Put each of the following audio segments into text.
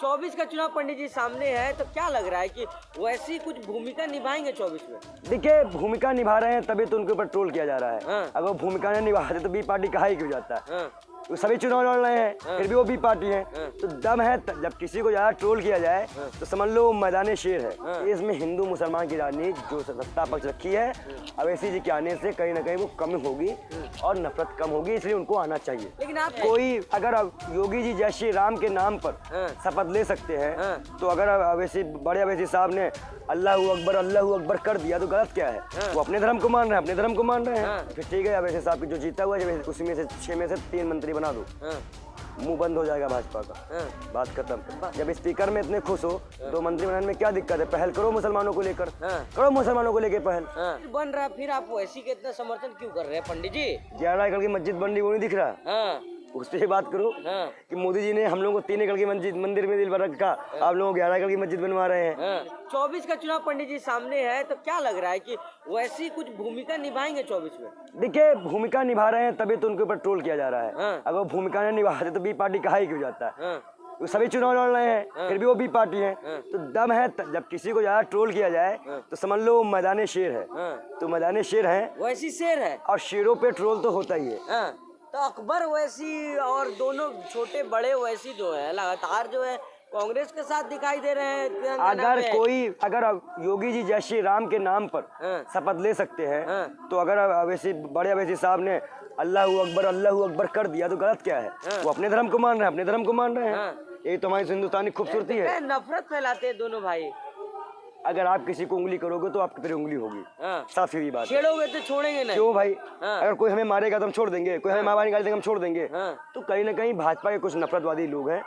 24 का चुनाव पंडित जी सामने है, तो क्या लग रहा है कि वैसी कुछ भूमिका निभाएंगे 24 में? देखिए, भूमिका निभा रहे हैं तभी तो उनके ऊपर ट्रोल किया जा रहा है। हाँ। अगर वो भूमिका नहीं निभाते तो बी पार्टी कहा ही क्यों जाता है। हाँ। वो सभी चुनाव लड़ रहे हैं, फिर भी वो बी पार्टी है। तो दम है, जब किसी को ज्यादा ट्रोल किया जाए तो समझ लो मैदान शेर है। इसमें हिंदू मुसलमान की राजनीति जो सत्ता पक्ष रखी है, अवैसी जी के आने से कहीं ना कहीं वो कम होगी और नफरत कम होगी, इसलिए उनको आना चाहिए। लेकिन आप कोई अगर योगी जी जय श्री राम के नाम पर शपथ ले सकते हैं, तो अगर अवैसी बड़े अवैसी साहब ने अल्लाहू अकबर कर दिया तो गलत क्या है? वो अपने धर्म को मान रहे हैं, अपने धर्म को मान रहे हैं। फिर ठीक है, अवैसी साहब की जो जीता हुआ है उसी में से 6 में से 3 मंत्री बना दो, मुंह बंद हो जाएगा भाजपा का। बात खत्म। जब स्पीकर में इतने खुश हो तो मंत्री बनाने में क्या दिक्कत है? पहल करो मुसलमानों को लेकर, करो मुसलमानों को लेकर पहल। बन रहा, फिर आप वैसी के इतना समर्थन क्यों कर रहे हैं पंडित जी? 11 एकड़ की मस्जिद बन रही, वो नहीं दिख रहा? उस पर बात करो कि मोदी जी ने हम लोगों को 3 एकड़ की मंदिर में दिल भर रखा, आप लोगों को 11 एकड़ की मस्जिद बनवा रहे हैं। 24 का चुनाव पंडित जी सामने है, तो क्या लग रहा है कि वैसी कुछ भूमिका निभाएंगे 24 में? देखिए, भूमिका निभा रहे हैं तभी तो उनके ऊपर ट्रोल किया जा रहा है। अगर वो भूमिका नहीं निभाते तो बी पार्टी कहा ही क्यों जाता है। वो सभी चुनाव लड़ रहे हैं, फिर भी वो बी पार्टी है। तो दम है, जब किसी को ज्यादा ट्रोल किया जाए तो समझ लो मैदान शेर है। तो मैदान शेर है, वैसी शेर है, और शेरों पे ट्रोल तो होता ही है। तो अकबर वैसी और दोनों छोटे बड़े वैसी जो है लगातार जो है कांग्रेस के साथ दिखाई दे रहे हैं। अगर योगी जी जय श्री राम के नाम पर शपथ ले सकते हैं, तो अगर अवैसी बड़े अवैसी साहब ने अल्लाहू अकबर कर दिया तो गलत क्या है? वो अपने धर्म को मान रहे हैं, अपने धर्म को मान रहे हैं। यही तो हमारी हिंदुस्तानी खूबसूरती है। नफरत फैलाते हैं दोनों भाई। अगर आप किसी को उंगली करोगे तो आपकी फिर उंगली होगी। साफ सीधी बात। छेड़ोगे तो छोड़ेंगे नहीं। क्यों भाई? अगर कोई हमें मारेगा तो हम छोड़ देंगे, कोई हमें मार निकाल देगा हम छोड़ देंगे। तो कहीं ना कहीं भाजपा के कुछ नफरतवादी लोग हैं,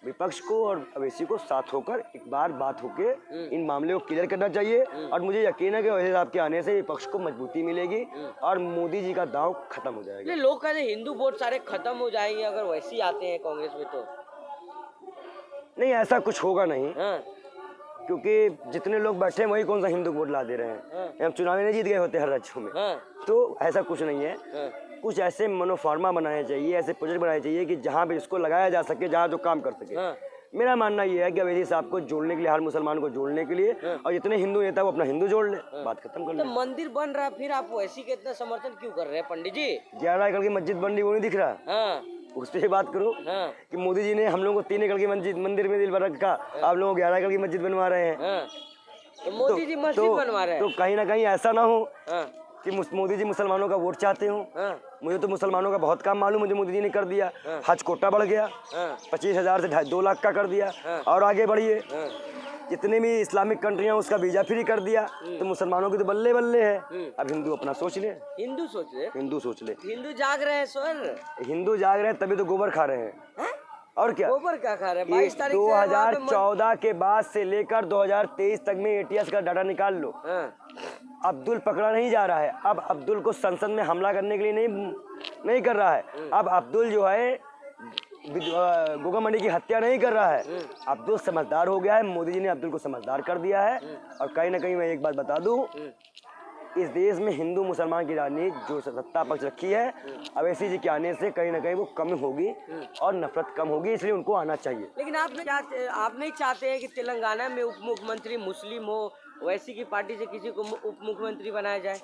विपक्ष को और अवैसी को साथ होकर एक बार बात होके इन मामले को क्लियर करना चाहिए। और मुझे यकीन है कि वैसे आपके आने से विपक्ष को मजबूती मिलेगी और मोदी जी का दांव खत्म हो जाएगा। लोग कहते हैं हिंदू वोट सारे खत्म हो जाएंगे अगर वैसे आते हैं कांग्रेस में। तो नहीं, ऐसा कुछ होगा नहीं, क्योंकि जितने लोग बैठे हैं वही कौन सा हिंदू वोट ला दे रहे हैं। हम चुनाव नहीं जीत गए होते हर राज्यों में। तो ऐसा कुछ नहीं है। कुछ ऐसे मनोफार्मा बनाने चाहिए, ऐसे प्रोजेक्ट बनाने चाहिए कि जहाँ पे इसको लगाया जा सके, जहाँ जो काम कर सके। मेरा मानना ये है कि अवैसी साहब को जोड़ने के लिए, हर मुसलमान को जोड़ने के लिए, और जितने हिंदू नेता वो अपना हिंदू जोड़ ले, बात खत्म कर ले। तो मंदिर बन रहा, फिर आप वैसी के इतना समर्थन क्यों कर रहे हैं पंडित जी? 11 एकड़ की मस्जिद बन रही, वो नहीं दिख रहा? उस पर बात करो कि मोदी जी ने हम लोगों को 3 एकड़ की मंदिर में दिल भर रखा, आप लोगों को 11 एकड़ की मस्जिद बनवा रहे हैं। तो मोदी जी मस्जिद बनवा रहे हैं। तो कहीं ना कहीं ऐसा ना हो कि मोदी जी मुसलमानों का वोट चाहते हो। मुझे तो मुसलमानों का बहुत काम मालूम है जो मोदी जी ने कर दिया। हज कोटा बढ़ गया, 25,000 से 2 लाख का कर दिया। और आगे बढ़िए, जितने भी इस्लामिक कंट्रियां उसका वीजा फ्री कर दिया। तो मुसलमानों की तो बल्ले बल्ले है। अब हिंदू अपना सोच ले, हिंदू सोच ले, हिंदू जाग रहे हैं सर, हिंदू जाग रहे हैं तभी तो गोबर खा रहे हैं। और क्या गोबर क्या खा रहे हैं? 22 तारीख 2014 के बाद से लेकर 2023 तक में ATS का डाटा निकाल लो। अब्दुल पकड़ा नहीं जा रहा है। अब अब्दुल को संसद में हमला करने के लिए नहीं कर रहा है। अब अब्दुल जो है गोगामंडी की हत्या नहीं कर रहा है। अब्दुल समझदार हो गया है। मोदी जी ने अब्दुल को समझदार कर दिया है। और कहीं ना कहीं मैं एक बात बता दूं, इस देश में हिंदू मुसलमान की राजनीति जो सत्ता पक्ष रखी है, अवैसी जी के आने से कहीं ना कहीं वो कम होगी और नफरत कम होगी, इसलिए उनको आना चाहिए। लेकिन आप नहीं चाहते हैं कि तेलंगाना में उप मुख्यमंत्री मुस्लिम हो, वैसी की पार्टी से किसी को उप मुख्यमंत्री बनाया जाए?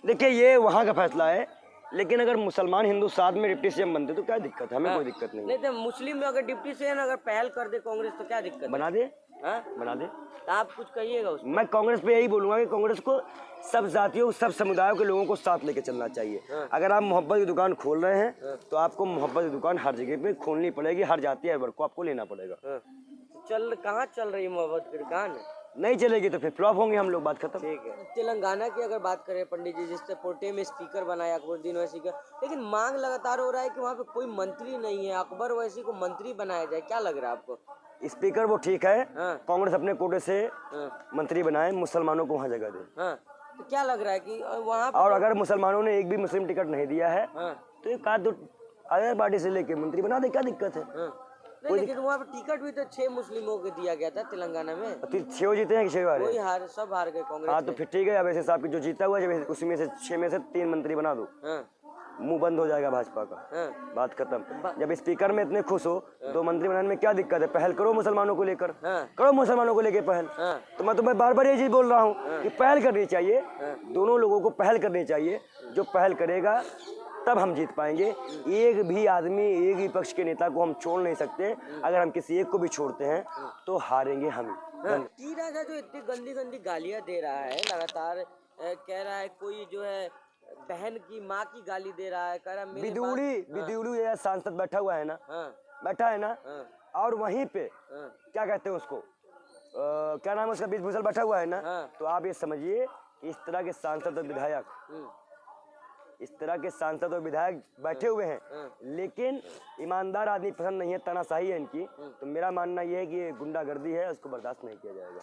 देखिए, ये वहाँ का फैसला है, लेकिन अगर मुसलमान हिंदू साथ में डिप्टी सीएम बनते तो क्या दिक्कत है? हमें कोई दिक्कत नहीं। नहीं तो मुस्लिम में अगर डिप्टी सीएम अगर पहल कर दे कांग्रेस तो क्या दिक्कत? बना दे, बना दे। तो आप कुछ कहिएगा उसमें। मैं कांग्रेस पे यही बोलूंगा कि कांग्रेस को सब जातियों, सब समुदायों के लोगों को साथ लेके चलना चाहिए। अगर आप मोहब्बत की दुकान खोल रहे हैं तो आपको मोहब्बत की दुकान हर जगह पे खोलनी पड़ेगी, हर जाति हर वर्ग को आपको लेना पड़ेगा। कहाँ चल रही है मोहब्बत की दुकान? नहीं चलेगी तो फिर फ्लॉप होंगे हम लोग, बात खत्म। ठीक है। तेलंगाना की अगर बात करें पंडित जी, जिससे पोटे में स्पीकर बनाया अकबरुद्दीन ओवैसी का, लेकिन मांग लगातार हो रहा है कि वहाँ पे कोई मंत्री नहीं है, अकबर ओवैसी को मंत्री बनाया जाए। क्या लग रहा है आपको? स्पीकर वो ठीक है, कांग्रेस अपने कोटे से मंत्री बनाए, मुसलमानों को वहाँ जगह दे। तो क्या लग रहा है कि वहाँ और अगर मुसलमानों ने एक भी मुस्लिम टिकट नहीं दिया है तो एक आध दो अदर पार्टी से लेके मंत्री बना दे, क्या दिक्कत है? लेकिन वहाँ पे टिकट भी तो 6 मुस्लिमों को दिया गया था तेलंगाना में। फिर 6 जीते हैं कि 6 हारे? सब हार गए कांग्रेस। हाँ, तो फिर ठीक है, अब ऐसे साहब की जो जीता हुआ है उसी में से 6 में से 3 मंत्री बना दो, मुंह बंद हो जाएगा भाजपा का। बात खत्म। जब स्पीकर में इतने खुश हो तो मंत्री बनाने में क्या दिक्कत है? पहल करो मुसलमानों को लेकर, करो मुसलमानों को लेकर पहल। तो मैं बार बार ये चीज बोल रहा हूँ कि पहल करनी चाहिए, दोनों लोगों को पहल करनी चाहिए। जो पहल करेगा तब हम जीत पाएंगे। एक भी आदमी, एक ही पक्ष के नेता को हम छोड़ नहीं सकते। अगर हम किसी एक को भी छोड़ते हैं तो हारेंगे हम। टी राजा जो इतनी गंदी गंदी गालियां दे रहा है लगातार, कह रहा है कोई जो है बहन की माँ की गाली दे रहा है, कह रहा है बिदुड़ी ये सांसद बैठा हुआ है ना, बैठा है ना, और वहीं पे क्या कहते हैं उसको, क्या नाम है उसका, बीज भूषण बैठा हुआ है ना। तो आप ये समझिए कि इस तरह के सांसद और विधायक, इस तरह के सांसद और विधायक बैठे हुए हैं, लेकिन ईमानदार आदमी पसंद नहीं है, तानाशाही है इनकी। तो मेरा मानना यह है कि ये गुंडागर्दी है, उसको बर्दाश्त नहीं किया जाएगा।